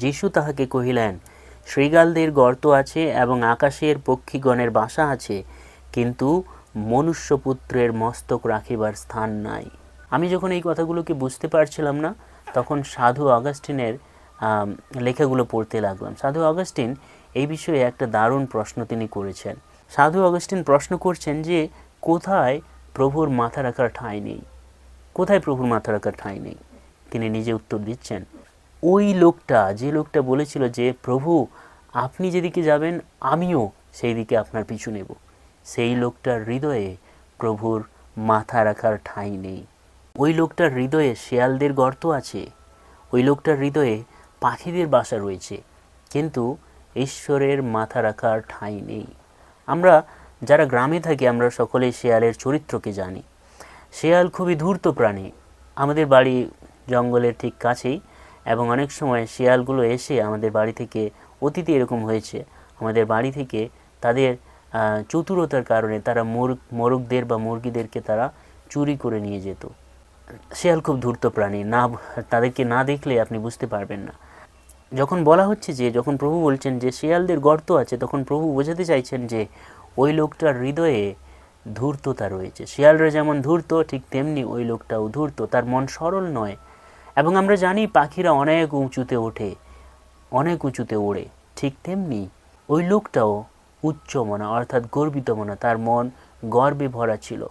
যীশু তাহাকে কহিলেন, শৃগালদের গর্ত আছে এবং আকাশের পক্ষীগণের বাসা আছে, কিন্তু মনুষ্যপুত্রের মস্তক রাখিবার স্থান নাই। আমি যখন এই কথাগুলোকে বুঝতে পারছিলাম না, তখন সাধু অগাস্টিনের লেখাগুলো পড়তে লাগলাম। সাধু অগাস্টিন এই বিষয়ে একটা দারুণ প্রশ্ন তিনি করেছেন। সাধু অগাস্টিন প্রশ্ন করছেন যে কোথায় প্রভুর মাথা রাখার ঠাঁই নেই, কোথায় প্রভুর মাথা রাখার ঠাঁই নেই। তিনি নিজে উত্তর দিচ্ছেন, ওই লোকটা, যে লোকটা বলেছিল যে প্রভু আপনি যেদিকে যাবেন আমিও সেই দিকে আপনার পিছু নেব, সেই লোকটার হৃদয়ে প্রভুর মাথা রাখার ঠাঁই নেই। ওই লোকটার হৃদয়ে শেয়ালদের গর্ত আছে, ওই লোকটার হৃদয়ে পাখিদের বাসা রয়েছে, কিন্তু ঈশ্বরের মাথা রাখার ঠাঁই নেই। আমরা যারা গ্রামে থাকি আমরা সকলেই শেয়ালের চরিত্রকে জানি। শেয়াল খুবই ধূর্ত প্রাণী। আমাদের বাড়ি জঙ্গলের ঠিক কাছেই, এবং অনেক সময় শেয়ালগুলো এসে আমাদের বাড়ি থেকে, অতীতে এরকম হয়েছে, আমাদের বাড়ি থেকে তাদের চতুরতার কারণে তারা মোরগদের বা মুরগিদেরকে তারা চুরি করে নিয়ে যেত। শেয়াল খুব ধূর্ত প্রাণী, না তাদেরকে না দেখলে আপনি বুঝতে পারবেন না। যখন বলা হচ্ছে যে, যখন প্রভু বলছেন যে শেয়ালদের গর্ত আছে, তখন প্রভু বোঝাতে চাইছেন যে ওই লোকটার হৃদয়ে ধূর্ততা রয়েছে। শেয়ালরা যেমন ধূর্ত, ঠিক তেমনি ওই লোকটাও ধূর্ত, তার মন সরল নয়। এবং আমরা জানি পাখিরা অনেক উঁচুতে ওঠে, অনেক উঁচুতে ওড়ে, ঠিক তেমনি ওই লোকটাও উচ্চ মনা, অর্থাৎ গর্বিত মনা, তার মন গর্বে ভরা ছিল।